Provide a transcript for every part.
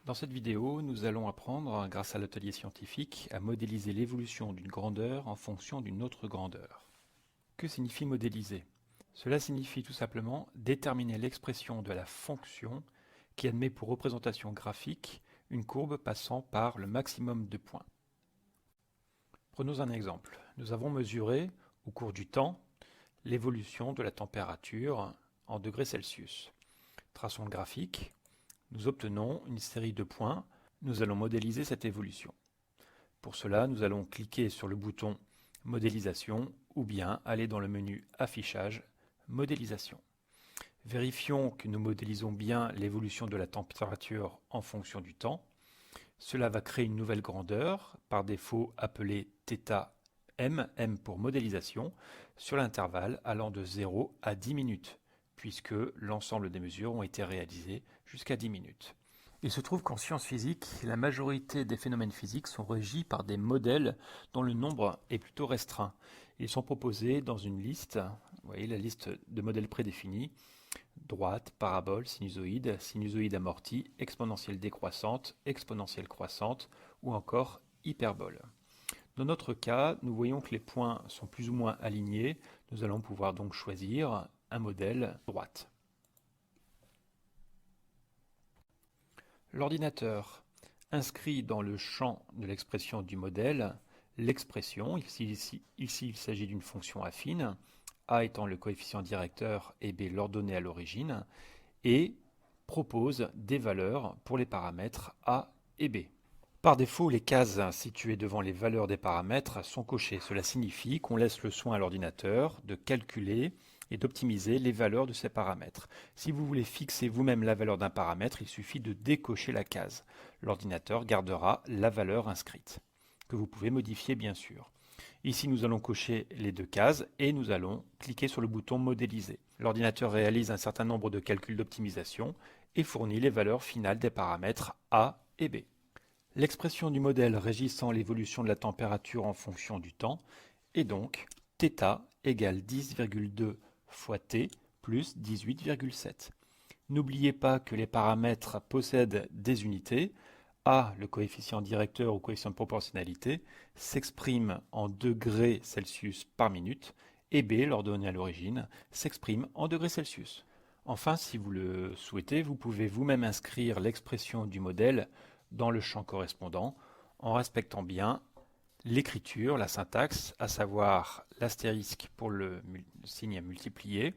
Dans cette vidéo, nous allons apprendre, grâce à l'atelier scientifique, à modéliser l'évolution d'une grandeur en fonction d'une autre grandeur. Que signifie modéliser? Cela signifie tout simplement déterminer l'expression de la fonction qui admet pour représentation graphique une courbe passant par le maximum de points. Prenons un exemple. Nous avons mesuré, au cours du temps, l'évolution de la température en degrés Celsius. Traçons le graphique. Nous obtenons une série de points. Nous allons modéliser cette évolution. Pour cela, nous allons cliquer sur le bouton Modélisation ou bien aller dans le menu Affichage, Modélisation. Vérifions que nous modélisons bien l'évolution de la température en fonction du temps. Cela va créer une nouvelle grandeur, par défaut appelée θ M, M pour modélisation, sur l'intervalle allant de 0 à 10 minutes, puisque l'ensemble des mesures ont été réalisées jusqu'à 10 minutes. Il se trouve qu'en sciences physiques, la majorité des phénomènes physiques sont régis par des modèles dont le nombre est plutôt restreint. Ils sont proposés dans une liste, vous voyez la liste de modèles prédéfinis, droite, parabole, sinusoïde, sinusoïde amortie, exponentielle décroissante, exponentielle croissante ou encore hyperbole. Dans notre cas, nous voyons que les points sont plus ou moins alignés. Nous allons pouvoir donc choisir un modèle droite. L'ordinateur inscrit dans le champ de l'expression du modèle l'expression, ici il s'agit d'une fonction affine, a étant le coefficient directeur et b l'ordonnée à l'origine, et propose des valeurs pour les paramètres a et b. Par défaut, les cases situées devant les valeurs des paramètres sont cochées. Cela signifie qu'on laisse le soin à l'ordinateur de calculer et d'optimiser les valeurs de ces paramètres. Si vous voulez fixer vous-même la valeur d'un paramètre, il suffit de décocher la case. L'ordinateur gardera la valeur inscrite, que vous pouvez modifier bien sûr. Ici, nous allons cocher les deux cases et nous allons cliquer sur le bouton Modéliser. L'ordinateur réalise un certain nombre de calculs d'optimisation et fournit les valeurs finales des paramètres A et B. L'expression du modèle régissant l'évolution de la température en fonction du temps est donc θ égale 10,2 fois t plus 18,7. N'oubliez pas que les paramètres possèdent des unités. A, le coefficient directeur ou coefficient de proportionnalité, s'exprime en degrés Celsius par minute et B, l'ordonnée à l'origine, s'exprime en degrés Celsius. Enfin, si vous le souhaitez, vous pouvez vous-même inscrire l'expression du modèle dans le champ correspondant en respectant bien l'écriture, la syntaxe, à savoir l'astérisque pour le signe à multiplier,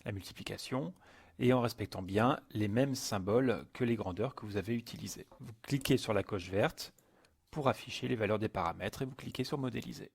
la multiplication, et en respectant bien les mêmes symboles que les grandeurs que vous avez utilisées. Vous cliquez sur la coche verte pour afficher les valeurs des paramètres et vous cliquez sur Modéliser.